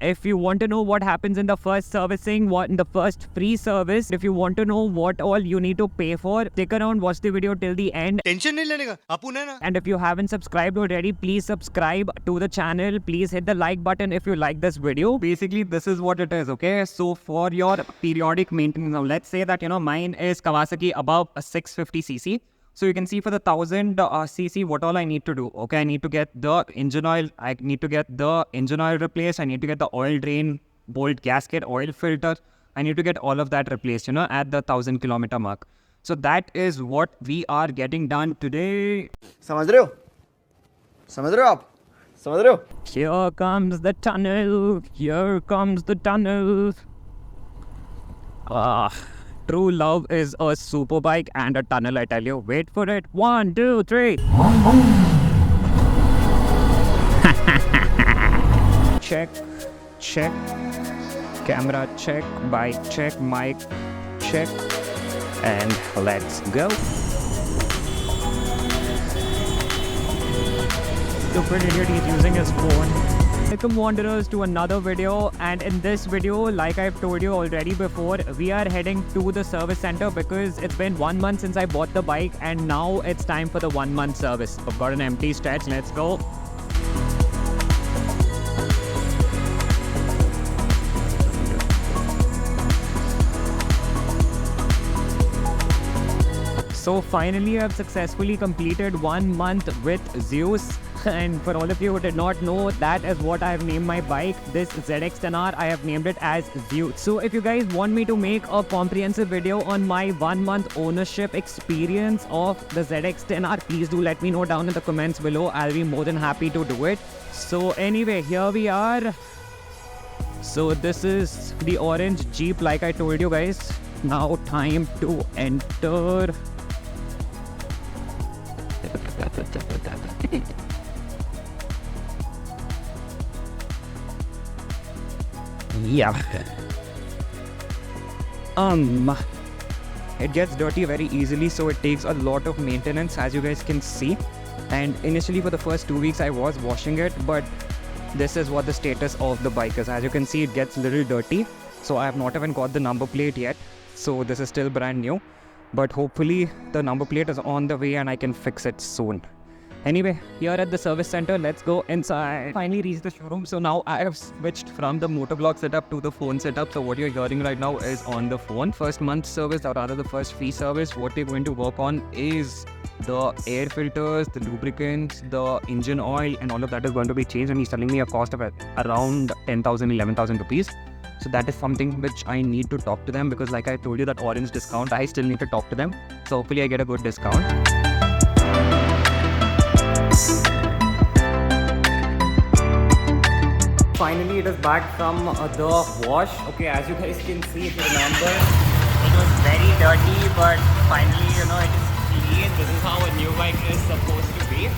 If you want to know what happens in the first servicing, what in the first free service, if you want to know what all you need to pay for, stick around, watch the video till the end. Tension नहीं लेने का, अपुन है ना. And if you haven't subscribed already, please subscribe to the channel. Please hit the like button if you like this video. Basically, this is what it is, okay? So for your periodic maintenance, now let's say that, mine is Kawasaki above a 650cc. So you can see for the 1000cc, what all I need to do. Okay, I need to get the engine oil. I need to get the engine oil replaced. I need to get the oil drain, bolt gasket, oil filter. I need to get all of that replaced, at the 1000 kilometer mark. So that is what we are getting done today. समझ रहे हो? समझ रहे हो आप? समझ रहे हो? Here comes the tunnel. Here comes the tunnel. True love is a super bike and a tunnel, I tell you. Wait for it. 1, 2, 3. Check, check. Camera check, bike check, mic check. And let's go. Stupid idiot, he's using his phone. Welcome wanderers to another video, and in this video, like I've told you already before, we are heading to the service center because it's been 1 month since I bought the bike and now it's time for the 1 month service. I've got an empty stretch, let's go. So finally I've successfully completed 1 month with Zeus. And for all of you who did not know, that is what I have named my bike. This ZX10R, I have named it as Zeus. So if you guys want me to make a comprehensive video on my 1 month ownership experience of the ZX10R, please do let me know down in the comments below. I'll be more than happy to do it. So anyway, here we are. So this is the orange Jeep like I told you guys. Now time to enter. Yeah. It gets dirty very easily, so it takes a lot of maintenance, as you guys can see. And initially for the first 2 weeks I was washing it, but this is what the status of the bike is. As you can see, it gets a little dirty. So I have not even got the number plate yet. So this is still brand new. But hopefully the number plate is on the way and I can fix it soon. Anyway, here at the service center, let's go inside. Finally reached the showroom. So now I have switched from the motorblock setup to the phone setup. So what you're hearing right now is on the phone. First month service, or rather the first free service, what we're going to work on is the air filters, the lubricants, the engine oil, and all of that is going to be changed. And he's telling me a cost of around 10,000, 11,000 rupees. So that is something which I need to talk to them, because like I told you, that orange discount, I still need to talk to them. So hopefully I get a good discount. Finally, it is back from the wash. Okay, as you guys can see, if you remember, it was very dirty, but finally, it is clean. This is how a new bike is supposed to be.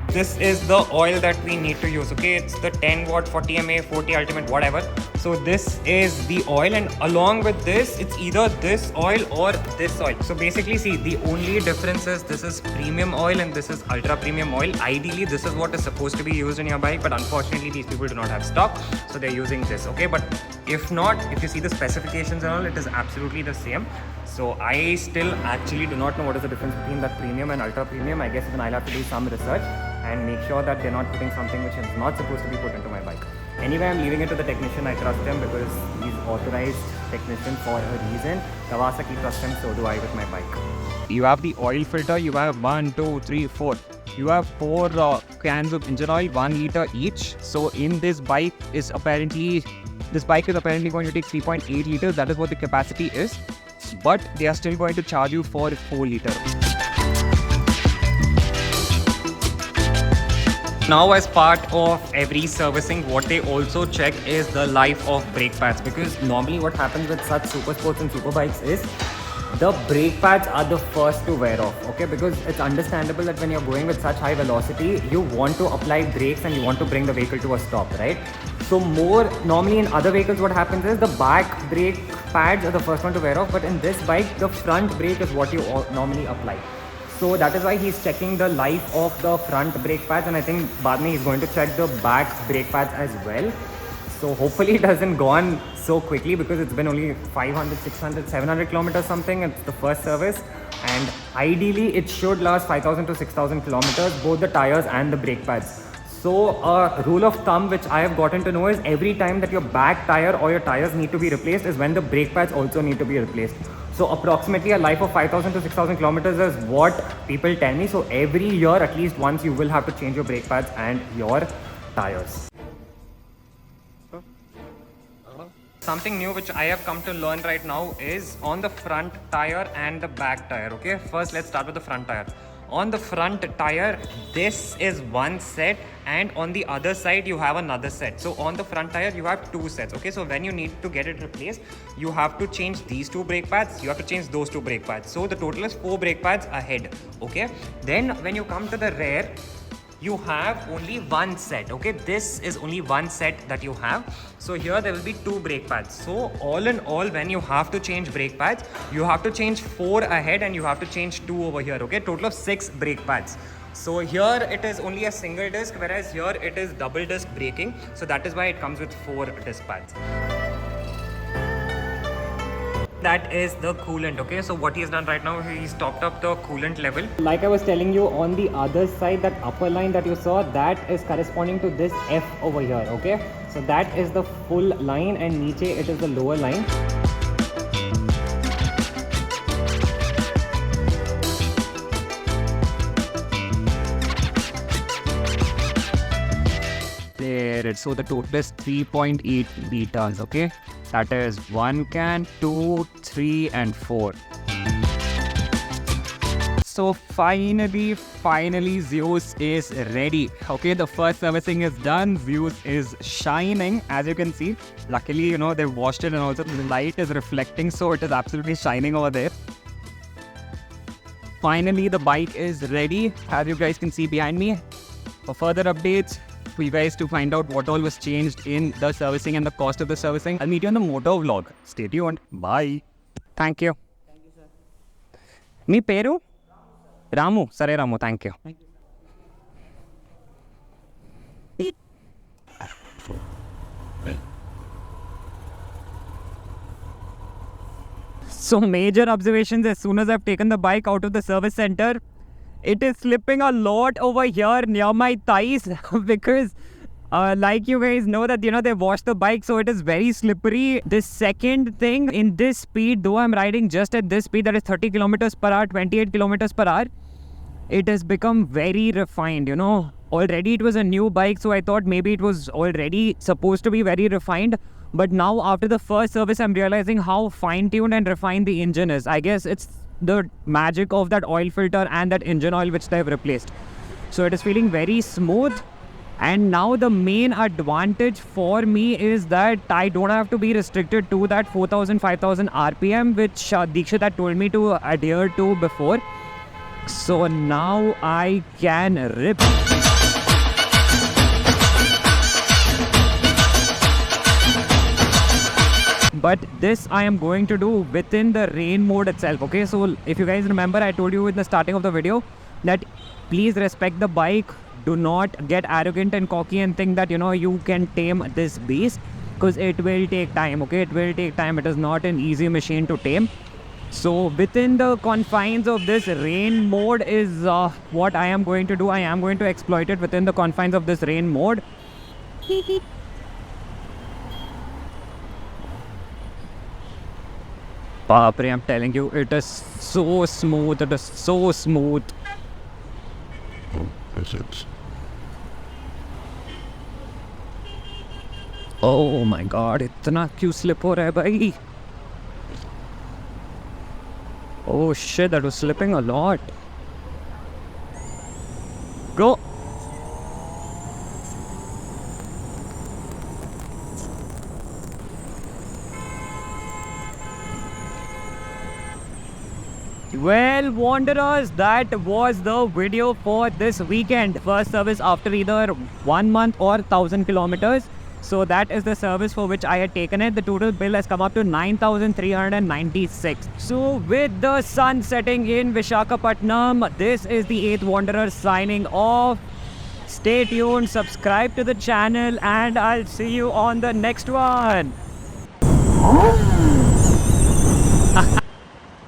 This is the oil that we need to use, okay? It's the 10 watt, 40 mAh, 40 ultimate, whatever. So this is the oil, and along with this, it's either this oil or this oil. So basically, see, the only difference is this is premium oil and this is ultra premium oil. Ideally, this is what is supposed to be used in your bike, but unfortunately, these people do not have stock, so they're using this, okay? But if not, if you see the specifications and all, it is absolutely the same. So I still actually do not know what is the difference between that premium and ultra premium. I guess even I'll have to do some research and make sure that they're not putting something which is not supposed to be put into my bike. Anyway, I'm leaving it to the technician. I trust him because he's authorized technician for a reason. Kawasaki trusts him, so do I with my bike. You have the oil filter. You have 1, 2, 3, 4. You have 4 cans of engine oil, 1 liter each. So in this bike is apparently going to take 3.8 liters. That is what the capacity is. But they are still going to charge you for 4 liters. Now, as part of every servicing, what they also check is the life of brake pads, because normally what happens with such super sports and super bikes is the brake pads are the first to wear off, okay? Because it's understandable that when you're going with such high velocity, you want to apply brakes and you want to bring the vehicle to a stop, right? So normally in other vehicles, what happens is the back brake pads are the first one to wear off, but in this bike, the front brake is what you normally apply. So that is why he's checking the life of the front brake pads, and I think Badme he's going to check the back brake pads as well. So hopefully it hasn't gone so quickly because it's been only 500, 600, 700 kilometers something. It's the first service, and ideally it should last 5,000 to 6,000 kilometers, both the tires and the brake pads. So a rule of thumb which I have gotten to know is every time that your back tire or your tires need to be replaced is when the brake pads also need to be replaced. So approximately a life of 5,000 to 6,000 kilometers is what people tell me. So every year at least once you will have to change your brake pads and your tires. Something new which I have come to learn right now is on the front tire and the back tire. Okay, first let's start with the front tire. On the front tire, this is one set, and on the other side you have another set. So on the front tire you have two sets. Okay, so when you need to get it replaced, you have to change these two brake pads, you have to change those two brake pads. So the total is 4 brake pads ahead. Okay, then when you come to the rear, you have only one set. Okay, this is only one set that you have. So here there will be 2 brake pads. So all in all, when you have to change brake pads, you have to change 4 ahead and you have to change 2 over here. Okay, total of 6 brake pads. So here it is only a single disc, whereas here it is double disc braking. So that is why it comes with 4 disc pads. That is the coolant. Okay, so what he has done right now, he's topped up the coolant level. Like I was telling you, on the other side, that upper line that you saw, that is corresponding to this F over here. Okay, so that is the full line, and niche it is the lower line. There it is. So the total is 3.8 liters. Okay, that is 1 can, 2, 3 and 4. So finally Zeus is ready. Okay, the first servicing is done. Zeus is shining, as you can see. Luckily, you know, they washed it, and also the light is reflecting, so it is absolutely shining over there. Finally the bike is ready, as you guys can see behind me. For further updates for you guys to find out what all was changed in the servicing and the cost of the servicing, I'll meet you on the moto vlog. Stay tuned. Bye. Thank you. Thank you, sir. Me peru? Ramu. Sare Ramu. Thank you. Thank you. So major observations: as soon as I've taken the bike out of the service center, it is slipping a lot over here near my thighs because like you guys know that, you know, they washed the bike, so it is very slippery. The second thing, in this speed, though I'm riding just at this speed, that is 30 kilometers per hour, 28 kilometers per hour, it has become very refined, you know. Already it was a new bike, so I thought maybe it was already supposed to be very refined. But now after the first service, I'm realizing how fine-tuned and refined the engine is. I guess it's the magic of that oil filter and that engine oil which they've replaced. So it is feeling very smooth. And now the main advantage for me is that I don't have to be restricted to that 4,000, 5,000 RPM which Dikshit had told me to adhere to before. So now I can rip. But this I am going to do within the rain mode itself. Okay, so if you guys remember, I told you in the starting of the video that please respect the bike. Do not get arrogant and cocky and think that, you know, you can tame this beast, because it will take time. Okay, it will take time. It is not an easy machine to tame. So within the confines of this rain mode is what I am going to do. I am going to exploit it within the confines of this rain mode. Baapre, I'm telling you, it is so smooth. It is so smooth. Oh my god, इतना क्यों slip हो रहा है भाई? Oh shit, that was slipping a lot. Go. Well, wanderers, that was the video for this weekend. First service after either 1 month or 1,000 kilometers. So that is the service for which I had taken it. The total bill has come up to 9,396. So with the sun setting in Vishakhapatnam, this is the 8th Wanderer signing off. Stay tuned, subscribe to the channel, and I'll see you on the next one.